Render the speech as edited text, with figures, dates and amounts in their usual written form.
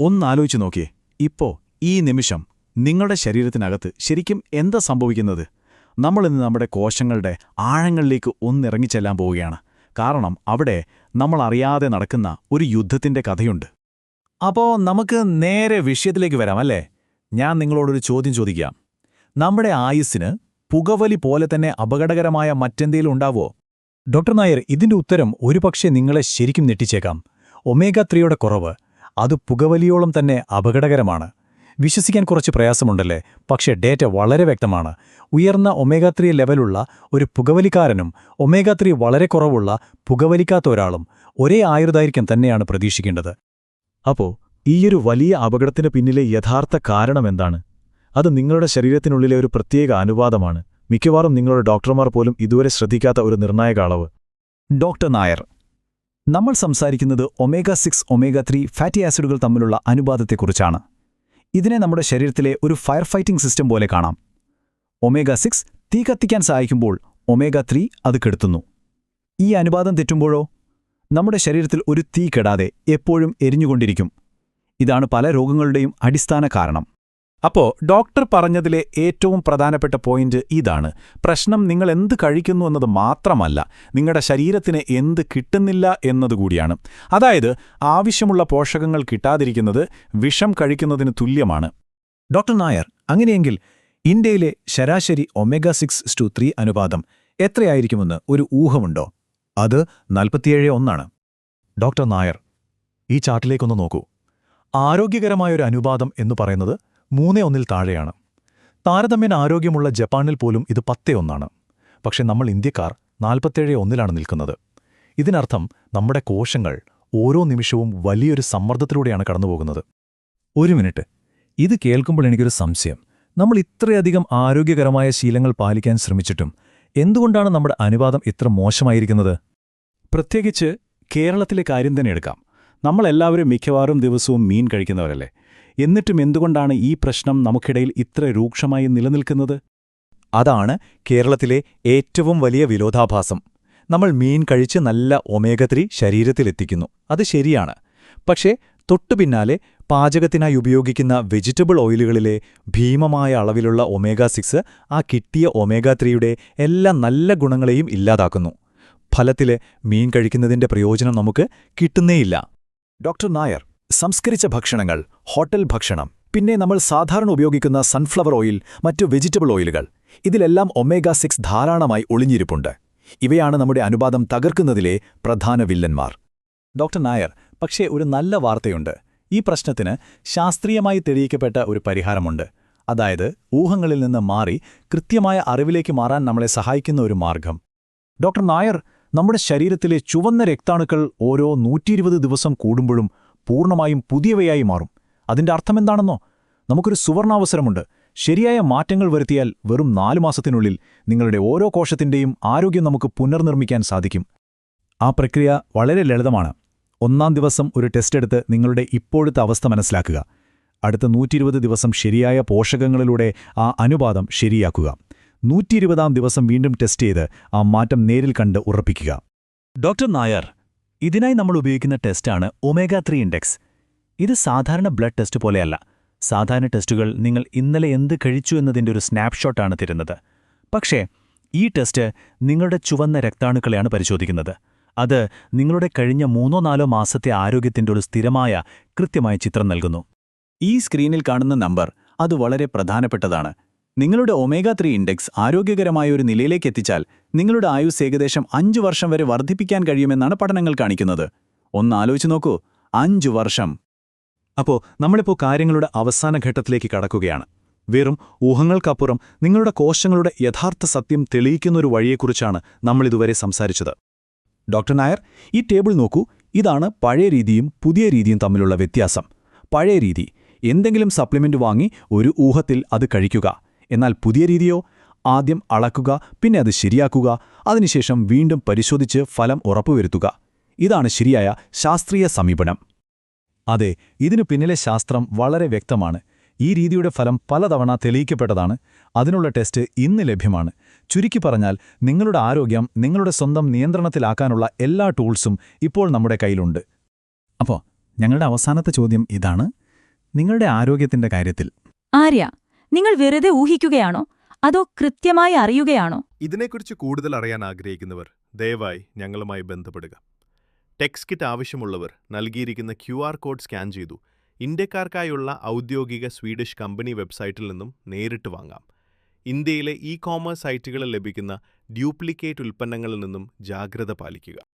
ഒന്നാലോചിച്ചു നോക്കിയേ, ഇപ്പോ ഈ നിമിഷം നിങ്ങളുടെ ശരീരത്തിനകത്ത് ശരിക്കും എന്താ സംഭവിക്കുന്നത്? നമ്മളിന്ന് നമ്മുടെ കോശങ്ങളുടെ ആഴങ്ങളിലേക്ക് ഒന്നിറങ്ങിച്ചെല്ലാൻ പോവുകയാണ്. കാരണം അവിടെ നമ്മളറിയാതെ നടക്കുന്ന ഒരു യുദ്ധത്തിന്റെ കഥയുണ്ട്. അപ്പോ നമുക്ക് നേരെ വിഷയത്തിലേക്ക് വരാം, അല്ലേ? ഞാൻ നിങ്ങളോടൊരു ചോദ്യം ചോദിക്കാം. നമ്മുടെ ആയുസ്സിന് പുകവലി പോലെ തന്നെ അപകടകരമായ മറ്റെന്തെങ്കിലും ഉണ്ടാവോ? ഡോക്ടർ നായർ, ഇതിന്റെ ഉത്തരം ഒരുപക്ഷെ നിങ്ങളെ ശരിക്കും ഞെട്ടിച്ചേക്കാം. ഒമേഗ 3യുടെ കുറവ്, അത് പുകവലിയോളം തന്നെ അപകടകരമാണ്. വിശ്വസിക്കാൻ കുറച്ച് പ്രയാസമുണ്ടല്ലേ? പക്ഷേ ഡേറ്റ വളരെ വ്യക്തമാണ്. ഉയർന്ന ഒമേഗ 3 ലെവലുള്ള ഒരു പുകവലിക്കാരനും ഒമേഗ 3 വളരെ കുറവുള്ള പുകവലിക്കാത്ത ഒരാളും ഒരേ ആയുർദൈർഘ്യം തന്നെയാണ് പ്രതീക്ഷിക്കേണ്ടത്. അപ്പോ ഈയൊരു വലിയ അപകടത്തിന് പിന്നിലെ യഥാർത്ഥ കാരണമെന്താണ്? അത് നിങ്ങളുടെ ശരീരത്തിനുള്ളിലെ ഒരു പ്രത്യേക അനുപാതമാണ്. മിക്കവാറും നിങ്ങളുടെ ഡോക്ടർമാർ പോലും ഇതുവരെ ശ്രദ്ധിക്കാത്ത ഒരു നിർണായക അളവ്. ഡോക്ടർ നായർ, നമ്മൾ സംസാരിക്കുന്നത് ഒമേഗ 6, ഒമേഗ 3 ഫാറ്റി ആസിഡുകൾ തമ്മിലുള്ള അനുപാതത്തെക്കുറിച്ചാണ്. ഇതിനെ നമ്മുടെ ശരീരത്തിലെ ഒരു ഫയർ ഫൈറ്റിംഗ് സിസ്റ്റം പോലെ കാണാം. ഒമേഗ 6 തീ കത്തിക്കാൻ സഹായിക്കുമ്പോൾ ഒമേഗ 3 അത് കെടുത്തുന്നു. ഈ അനുപാതം തെറ്റുമ്പോഴോ നമ്മുടെ ശരീരത്തിൽ ഒരു തീ കെടാതെ എപ്പോഴും എരിഞ്ഞുകൊണ്ടിരിക്കും. ഇതാണ് പല രോഗങ്ങളുടെയും അടിസ്ഥാന കാരണം. അപ്പോ ഡോക്ടർ പറഞ്ഞതിലെ ഏറ്റവും പ്രധാനപ്പെട്ട പോയിന്റ് ഇതാണ്. പ്രശ്നം നിങ്ങൾ എന്ത് കഴിക്കുന്നു എന്നത് മാത്രമല്ല, നിങ്ങളുടെ ശരീരത്തിന് എന്ത് കിട്ടുന്നില്ല എന്നതുകൂടിയാണ്. അതായത് ആവശ്യമുള്ള പോഷകങ്ങൾ കിട്ടാതിരിക്കുന്നത് വിഷം കഴിക്കുന്നതിന് തുല്യമാണ്. ഡോക്ടർ നായർ, അങ്ങനെയെങ്കിൽ ഇന്ത്യയിലെ ശരാശരി ഒമേഗ 6:3 അനുപാതം എത്രയായിരിക്കുമെന്ന് ഒരു ഊഹമുണ്ടോ? അത് 47:1. ഡോക്ടർ നായർ, ഈ ചാർട്ടിലേക്കൊന്ന് നോക്കൂ. ആരോഗ്യകരമായൊരു അനുപാതം എന്നു പറയുന്നത് 3:1 താഴെയാണ്. താരതമ്യേന ആരോഗ്യമുള്ള ജപ്പാനിൽ പോലും ഇത് 10:1. പക്ഷെ നമ്മൾ ഇന്ത്യക്കാർ 47:1 നിൽക്കുന്നത്. ഇതിനർത്ഥം നമ്മുടെ കോശങ്ങൾ ഓരോ നിമിഷവും വലിയൊരു സമ്മർദ്ദത്തിലൂടെയാണ് കടന്നുപോകുന്നത്. ഒരു മിനിറ്റ്, ഇത് കേൾക്കുമ്പോൾ എനിക്കൊരു സംശയം. നമ്മൾ ഇത്രയധികം ആരോഗ്യകരമായ ശീലങ്ങൾ പാലിക്കാൻ ശ്രമിച്ചിട്ടും എന്തുകൊണ്ടാണ് നമ്മുടെ അനുപാതം ഇത്ര മോശമായിരിക്കുന്നത്? പ്രത്യേകിച്ച് കേരളത്തിലെ കാര്യം തന്നെ എടുക്കാം. നമ്മളെല്ലാവരും മിക്കവാറും ദിവസവും മീൻ കഴിക്കുന്നവരല്ലേ? എന്നിട്ടും എന്തുകൊണ്ടാണ് ഈ പ്രശ്നം നമുക്കിടയിൽ ഇത്ര രൂക്ഷമായി നിലനിൽക്കുന്നത്? അതാണ് കേരളത്തിലെ ഏറ്റവും വലിയ വിരോധാഭാസം. നമ്മൾ മീൻ കഴിച്ച് നല്ല ഒമേഗ 3 ശരീരത്തിലെത്തിക്കുന്നു, അത് ശരിയാണ്. പക്ഷേ തൊട്ടുപിന്നാലെ പാചകത്തിനായി ഉപയോഗിക്കുന്ന വെജിറ്റബിൾ ഓയിലുകളിലെ ഭീമമായ അളവിലുള്ള ഒമേഗ 6 ആ കിട്ടിയ ഒമേഗ 3യുടെ എല്ലാ നല്ല ഗുണങ്ങളെയും ഇല്ലാതാക്കുന്നു. ഫലത്തില് മീൻ കഴിക്കുന്നതിന്റെ പ്രയോജനം നമുക്ക് കിട്ടുന്നേയില്ല. ഡോക്ടർ നായർ, സംസ്കരിച്ച ഭക്ഷണങ്ങൾ, ഹോട്ടൽ ഭക്ഷണം, പിന്നെ നമ്മൾ സാധാരണ ഉപയോഗിക്കുന്ന സൺഫ്ലവർ ഓയിൽ, മറ്റു വെജിറ്റബിൾ ഓയിലുകൾ, ഇതിലെല്ലാം ഒമേഗ 6 ധാരാളമായി ഒളിഞ്ഞിരിപ്പുണ്ട്. ഇവയാണ് നമ്മുടെ അനുപാതം തകർക്കുന്നതിലെ പ്രധാന വില്ലന്മാർ. ഡോക്ടർ നായർ, പക്ഷേ ഒരു നല്ല വാർത്തയുണ്ട്. ഈ പ്രശ്നത്തിന് ശാസ്ത്രീയമായി തെളിയിക്കപ്പെട്ട ഒരു പരിഹാരമുണ്ട്. അതായത് ഊഹങ്ങളിൽ നിന്ന് മാറി കൃത്യമായ അറിവിലേക്ക് മാറാൻ നമ്മളെ സഹായിക്കുന്ന ഒരു മാർഗം. ഡോക്ടർ നായർ, നമ്മുടെ ശരീരത്തിലെ ചുവന്ന രക്താണുക്കൾ ഓരോ 120 ദിവസം കൂടുമ്പോഴും പൂർണ്ണമായും പുതിയവയായി മാറും. അതിന്റെ അർത്ഥമെന്താണെന്നോ? നമുക്കൊരു സുവർണാവസരമുണ്ട്. ശരിയായ മാറ്റങ്ങൾ വരുത്തിയാൽ വെറും 4 മാസത്തിനുള്ളിൽ നിങ്ങളുടെ ഓരോ കോശത്തിന്റെയും ആരോഗ്യം നമുക്ക് പുനർനിർമ്മിക്കാൻ സാധിക്കും. ആ പ്രക്രിയ വളരെ ലളിതമാണ്. 1-ാം ദിവസം ഒരു ടെസ്റ്റ് എടുത്ത് നിങ്ങളുടെ ഇപ്പോഴത്തെ അവസ്ഥ മനസ്സിലാക്കുക. അടുത്ത 120 ദിവസം ശരിയായ പോഷകങ്ങളിലൂടെ ആ അനുപാതം ശരിയാക്കുക. 120-ാം ദിവസം വീണ്ടും ടെസ്റ്റ് ചെയ്ത് ആ മാറ്റം നേരിൽ കണ്ട് ഉറപ്പിക്കുക. ഡോക്ടർ നായർ, ഇതിനായി നമ്മൾ ഉപയോഗിക്കുന്ന ടെസ്റ്റാണ് ഒമേഗ 3 ഇൻഡെക്സ്. ഇത് സാധാരണ ബ്ലഡ് ടെസ്റ്റ് പോലെയല്ല. സാധാരണ ടെസ്റ്റുകൾ നിങ്ങൾ ഇന്നലെ എന്ത് കഴിച്ചു എന്നതിൻ്റെ ഒരു സ്നാപ്ഷോട്ടാണ് തരുന്നത്. പക്ഷേ ഈ ടെസ്റ്റ് നിങ്ങളുടെ ചുവന്ന രക്താണുക്കളെയാണ് പരിശോധിക്കുന്നത്. അത് നിങ്ങളുടെ കഴിഞ്ഞ 3-4 മാസത്തെ ആരോഗ്യത്തിൻ്റെ ഒരു സ്ഥിരമായ, കൃത്യമായ ചിത്രം നൽകുന്നു. ഈ സ്ക്രീനിൽ കാണുന്ന നമ്പർ അത് വളരെ പ്രധാനപ്പെട്ടതാണ്. നിങ്ങളുടെ ഒമേഗ 3 ഇൻഡെക്സ് ആരോഗ്യകരമായ ഒരു നിലയിലേക്ക് എത്തിച്ചാൽ നിങ്ങളുടെ ആയുസ് ഏകദേശം 5 വർഷം വരെ വർദ്ധിപ്പിക്കാൻ കഴിയുമെന്നാണ് പഠനങ്ങൾ കാണിക്കുന്നത്. ഒന്ന് ആലോചിച്ച് നോക്കൂ, 5 വർഷം. അപ്പോൾ നമ്മളിപ്പോൾ കാര്യങ്ങളുടെ അവസാന ഘട്ടത്തിലേക്ക് കടക്കുകയാണ്. വെറും ഊഹങ്ങൾക്കപ്പുറം നിങ്ങളുടെ കോശങ്ങളുടെ യഥാർത്ഥ സത്യം തെളിയിക്കുന്നൊരു വഴിയെക്കുറിച്ചാണ് നമ്മളിതുവരെ സംസാരിച്ചത്. ഡോക്ടർ നായർ, ഈ ടേബിൾ നോക്കൂ. ഇതാണ് പഴയ രീതിയും പുതിയ രീതിയും തമ്മിലുള്ള വ്യത്യാസം. പഴയ രീതി, എന്തെങ്കിലും സപ്ലിമെന്റ് വാങ്ങി ഒരു ഊഹത്തിൽ അത് കഴിക്കുക. എന്നാൽ പുതിയ രീതിയോ? ആദ്യം അളക്കുക, പിന്നെ അത് ശരിയാക്കുക, അതിനുശേഷം വീണ്ടും പരിശോധിച്ച് ഫലം ഉറപ്പുവരുത്തുക. ഇതാണ് ശരിയായ ശാസ്ത്രീയ സമീപനം. അതെ, ഇതിനു പിന്നിലെ ശാസ്ത്രം വളരെ വ്യക്തമാണ്. ഈ രീതിയുടെ ഫലം പലതവണ തെളിയിക്കപ്പെട്ടതാണ്. അതിനുള്ള ടെസ്റ്റ് ഇന്ന് ലഭ്യമാണ്. ചുരുക്കി പറഞ്ഞാൽ, നിങ്ങളുടെ ആരോഗ്യം നിങ്ങളുടെ സ്വന്തം നിയന്ത്രണത്തിലാക്കാനുള്ള എല്ലാ ടൂൾസും ഇപ്പോൾ നമ്മുടെ കയ്യിലുണ്ട്. അപ്പോൾ ഞങ്ങളുടെ അവസാനത്തെ ചോദ്യം ഇതാണ്: നിങ്ങളുടെ ആരോഗ്യത്തിന്റെ കാര്യത്തിൽ ആര്യ, നിങ്ങൾ വെറുതെ ഊഹിക്കുകയാണോ അതോ കൃത്യമായി അറിയുകയാണോ? ഇതിനെക്കുറിച്ച് കൂടുതൽ അറിയാൻ ആഗ്രഹിക്കുന്നവർ ദയവായി ഞങ്ങളുമായി ബന്ധപ്പെടുക. ടെക്സ് കിറ്റ് ആവശ്യമുള്ളവർ നൽകിയിരിക്കുന്ന QR കോഡ് സ്കാൻ ചെയ്തു ഇന്ത്യക്കാർക്കായുള്ള ഔദ്യോഗിക സ്വീഡിഷ് കമ്പനി വെബ്സൈറ്റിൽ നിന്നും നേരിട്ട് വാങ്ങാം. ഇന്ത്യയിലെ ഇ-കോമേഴ്സ് സൈറ്റുകളിൽ ലഭിക്കുന്ന ഡ്യൂപ്ലിക്കേറ്റ് ഉൽപ്പന്നങ്ങളിൽ നിന്നും ജാഗ്രത പാലിക്കുക.